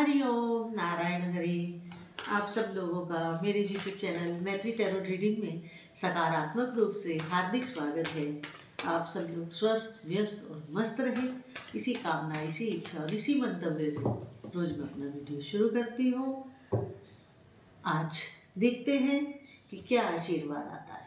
हरिओम नारायण हरि। आप सब लोगों का मेरे यूट्यूब चैनल मैत्री टैरो रीडिंग में सकारात्मक रूप से हार्दिक स्वागत है। आप सब लोग स्वस्थ व्यस्त और मस्त रहे, इसी कामना, इसी इच्छा और इसी मंतव्य से रोज मैं अपना वीडियो शुरू करती हूँ। आज देखते हैं कि क्या आशीर्वाद आता है।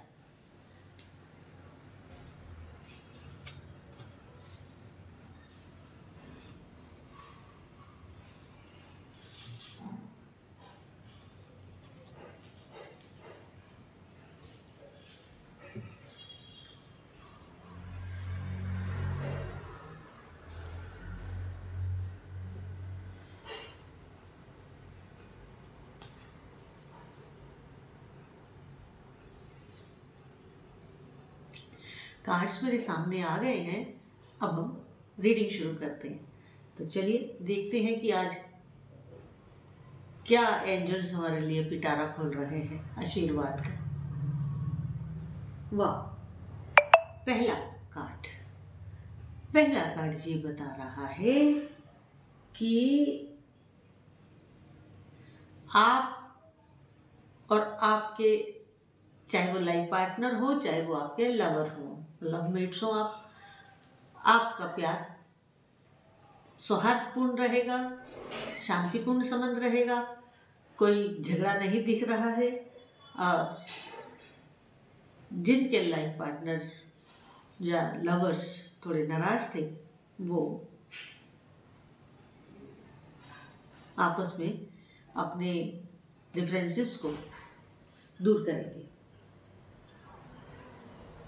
कार्ड्स मेरे सामने आ गए हैं, अब हम रीडिंग शुरू करते हैं। तो चलिए देखते हैं कि आज क्या एंजल्स हमारे लिए पिटारा खोल रहे हैं आशीर्वाद का। वाह, पहला कार्ड ये बता रहा है कि आप और आपके, चाहे वो लाइफ पार्टनर हो, चाहे वो आपके लवर हो, लवमेट्स हो, आपका प्यार सौहार्दपूर्ण रहेगा, शांतिपूर्ण संबंध रहेगा, कोई झगड़ा नहीं दिख रहा है। और जिनके लाइफ पार्टनर या लवर्स थोड़े नाराज थे, वो आपस में अपने डिफरेंसेस को दूर करेंगे,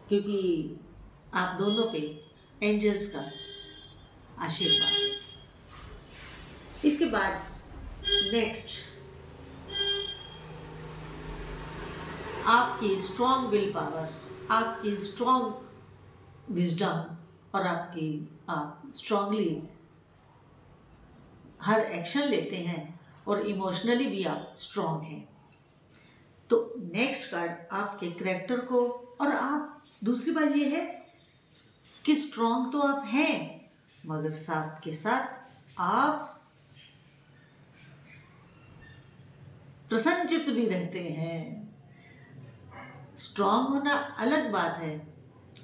क्योंकि आप दोनों पे एंजल्स का आशीर्वाद है। इसके बाद नेक्स्ट, आपकी स्ट्रॉन्ग विल पावर, आपकी स्ट्रॉन्ग विजडम और आप स्ट्रांगली हर एक्शन लेते हैं और इमोशनली भी आप स्ट्रॉन्ग हैं। तो नेक्स्ट कार्ड आपके कैरेक्टर को, और आप, दूसरी बात ये है कि स्ट्रॉन्ग तो आप हैं, मगर साथ के साथ आप प्रसन्नचित्त भी रहते हैं। स्ट्रॉन्ग होना अलग बात है,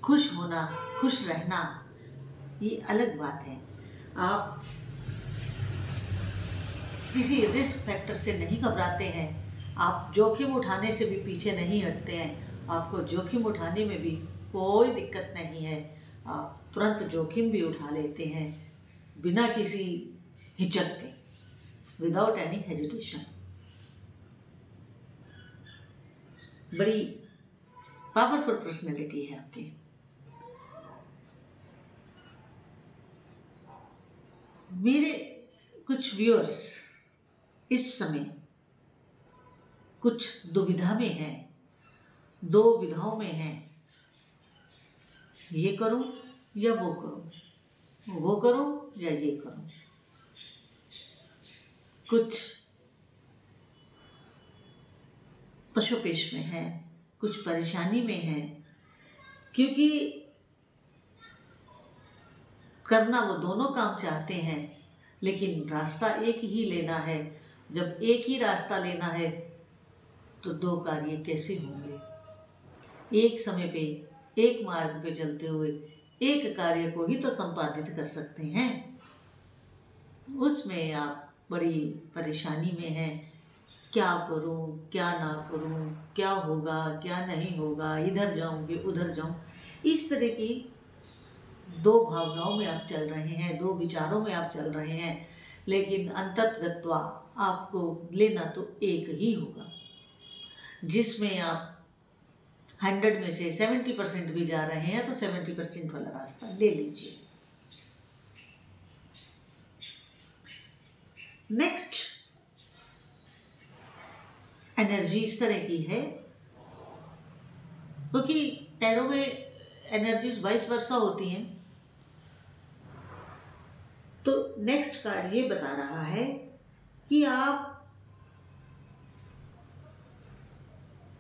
खुश होना, खुश रहना ये अलग बात है। आप किसी रिस्क फैक्टर से नहीं घबराते हैं, आप जोखिम उठाने से भी पीछे नहीं हटते हैं। आपको जोखिम उठाने में भी कोई दिक्कत नहीं है, आप तुरंत जोखिम भी उठा लेते हैं बिना किसी हिचक के, विदाउट एनी हेजिटेशन। बड़ी पावरफुल पर्सनैलिटी है आपकी। मेरे कुछ व्यूअर्स इस समय कुछ दुविधा में हैं, दो विधाओं में हैं, ये करूं या वो करूं, वो करूं या ये करूं। कुछ पशुपेश में है, कुछ परेशानी में है, क्योंकि करना वो दोनों काम चाहते हैं, लेकिन रास्ता एक ही लेना है। जब एक ही रास्ता लेना है तो दो कार्य कैसे होंगे? एक समय पे, एक मार्ग पे चलते हुए एक कार्य को ही तो संपादित कर सकते हैं। उसमें आप बड़ी परेशानी में हैं, क्या करूं, क्या ना करूं, क्या होगा, क्या नहीं होगा, इधर जाऊं कि उधर जाऊं। इस तरह की दो भावनाओं में आप चल रहे हैं, दो विचारों में आप चल रहे हैं, लेकिन अंततगत्वा आपको लेना तो एक ही होगा, जिसमें आप 100 में से 70% भी जा रहे हैं तो 70% वाला रास्ता ले लीजिए। नेक्स्ट एनर्जी इस तरह की है, क्योंकि टैरो में एनर्जीज वाइस वर्सा होती हैं। तो नेक्स्ट कार्ड ये बता रहा है कि आप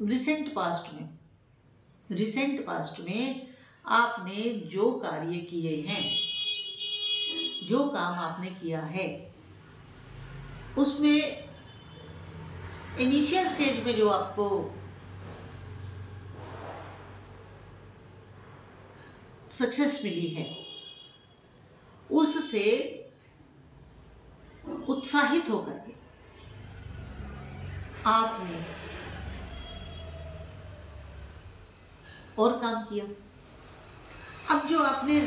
रिसेंट पास्ट में आपने जो कार्य किए हैं, जो काम आपने किया है, उसमें इनिशियल स्टेज में जो आपको सक्सेस मिली है उससे उत्साहित होकर के आपने और काम किया। अब जो आपने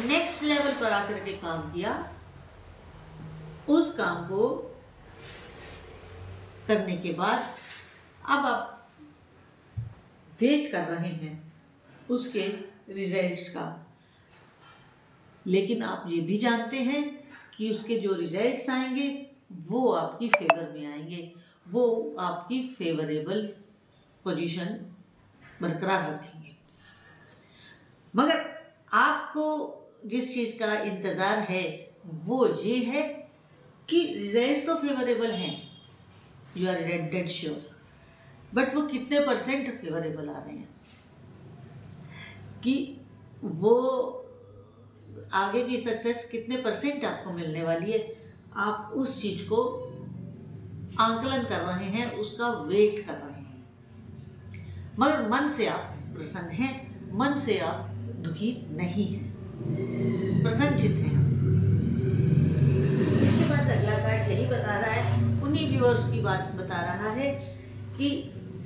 नेक्स्ट लेवल पर आकर के काम किया, उस काम को करने के बाद अब आप वेट कर रहे हैं उसके रिजल्ट्स का, लेकिन आप ये भी जानते हैं कि उसके जो रिजल्ट्स आएंगे वो आपकी फेवर में आएंगे, वो आपकी फेवरेबल पोजीशन बरकरार रखेंगे। मगर आपको जिस चीज़ का इंतज़ार है वो ये है कि रिजल्ट्स तो फेवरेबल हैं, you are dead sure, but वो कितने परसेंट फेवरेबल आ रहे हैं, कि वो आगे की सक्सेस कितने परसेंट आपको मिलने वाली है, आप उस चीज़ को आंकलन कर रहे हैं, उसका वेट कर रहे हैं। मगर मन से आप प्रसन्न हैं, मन से आप दुखी नहीं हैं, प्रसन्नचित्त हैं। इसके बाद अगला कार्ड यही बता रहा है, उन्हीं व्यूअर्स की बात बता रहा है कि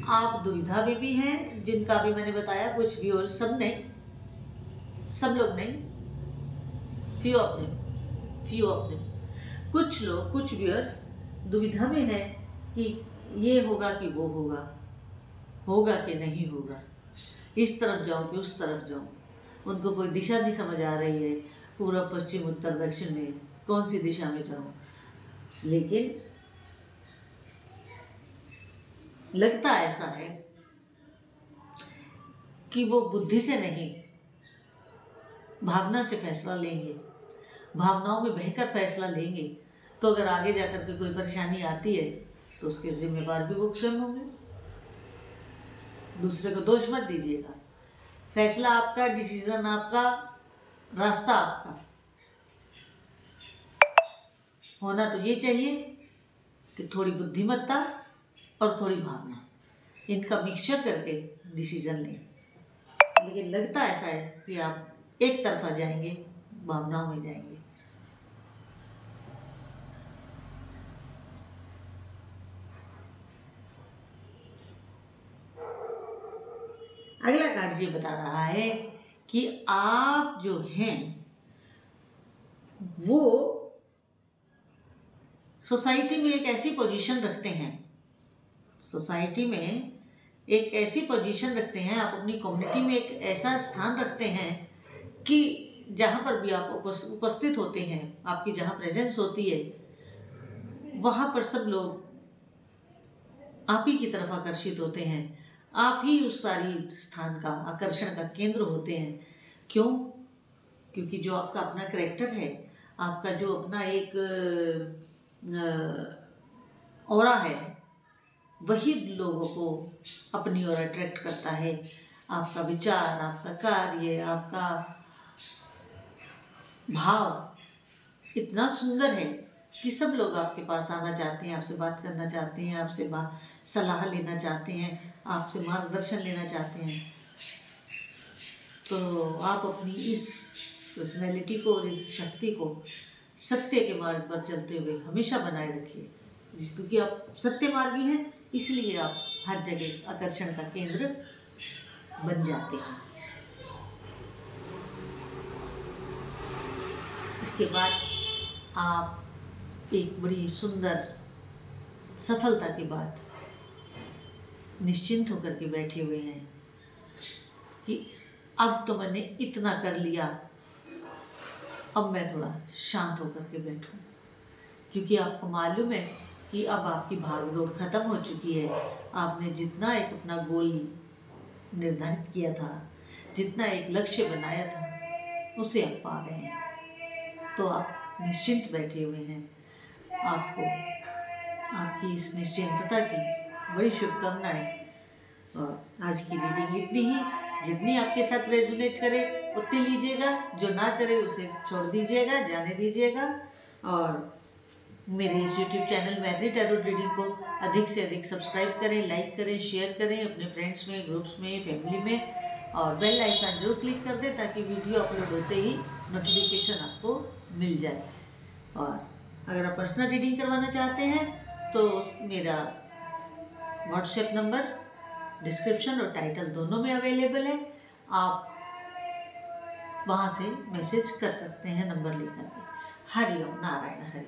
आप दुविधा में भी हैं, जिनका भी मैंने बताया, कुछ व्यूअर्स, सब नहीं, सब लोग नहीं, फ्यू ऑफ देम, कुछ लोग, कुछ व्यूअर्स दुविधा में है कि ये होगा कि वो होगा, होगा कि नहीं होगा, इस तरफ जाऊं कि उस तरफ जाऊं, उनको कोई दिशा नहीं समझ आ रही है, पूर्व पश्चिम उत्तर दक्षिण में कौन सी दिशा में जाऊं। लेकिन लगता ऐसा है कि वो बुद्धि से नहीं, भावना से फैसला लेंगे, भावनाओं में बहकर फैसला लेंगे, तो अगर आगे जाकर के कोई परेशानी आती है तो उसके जिम्मेवार भी वो स्वयं होंगे। दूसरे को दोष मत दीजिएगा, फैसला आपका, डिसीजन आपका, रास्ता आपका। होना तो ये चाहिए कि थोड़ी बुद्धिमत्ता और थोड़ी भावना, इनका मिक्सचर करके डिसीजन लें। लेकिन लगता ऐसा है कि आप एक तरफा जाएंगे, भावनाओं में जाएंगे। अगला कार्ड ये बता रहा है कि आप जो हैं वो सोसाइटी में एक ऐसी पोजीशन रखते हैं, सोसाइटी में एक ऐसी पोजीशन रखते हैं, आप अपनी कम्युनिटी में एक ऐसा स्थान रखते हैं कि जहाँ पर भी आप उपस्थित होते हैं, आपकी जहाँ प्रेजेंस होती है, वहाँ पर सब लोग आप ही की तरफ आकर्षित होते हैं, आप ही उस सारी स्थान का आकर्षण का केंद्र होते हैं। क्यों? क्योंकि जो आपका अपना कैरेक्टर है, आपका जो अपना एक ऑरा है, वही लोगों को अपनी ओर अट्रैक्ट करता है। आपका विचार, आपका कार्य, आपका भाव इतना सुंदर है कि सब लोग आपके पास आना चाहते हैं, आपसे बात करना चाहते हैं, आपसे सलाह लेना चाहते हैं, आपसे मार्गदर्शन लेना चाहते हैं। तो आप अपनी इस पर्सनैलिटी को और इस शक्ति को सत्य के मार्ग पर चलते हुए हमेशा बनाए रखिए, क्योंकि आप सत्य मार्गी हैं, इसलिए आप हर जगह आकर्षण का केंद्र बन जाते हैं। इसके बाद आप एक बड़ी सुंदर सफलता के बाद निश्चिंत होकर के बैठे हुए हैं कि अब तो मैंने इतना कर लिया, अब मैं थोड़ा शांत होकर के बैठूं, क्योंकि आपको मालूम है कि अब आपकी भागदौड़ खत्म हो चुकी है। आपने जितना एक अपना गोल निर्धारित किया था, जितना एक लक्ष्य बनाया था, उसे आप पा गए हैं। तो आप निश्चिंत बैठे हुए हैं। आपको आपकी इस निश्चिंतता की बड़ी शुभकामनाएं। और आज की रीडिंग इतनी ही, जितनी आपके साथ रेजोनेट करे उतनी लीजिएगा, जो ना करे उसे छोड़ दीजिएगा, जाने दीजिएगा। और मेरे इस YouTube चैनल मैत्री टैरो रीडिंग को अधिक से अधिक सब्सक्राइब करें, लाइक करें, शेयर करें अपने फ्रेंड्स में, ग्रुप्स में, फैमिली में, और बेल आइकन जरूर क्लिक कर दें ताकि वीडियो अपलोड होते ही नोटिफिकेशन आपको मिल जाए। और अगर आप पर्सनल रीडिंग करवाना चाहते हैं तो मेरा व्हाट्सएप नंबर डिस्क्रिप्शन और टाइटल दोनों में अवेलेबल है, आप वहाँ से मैसेज कर सकते हैं नंबर लेकर के। हरि ओम, नारायण हरि।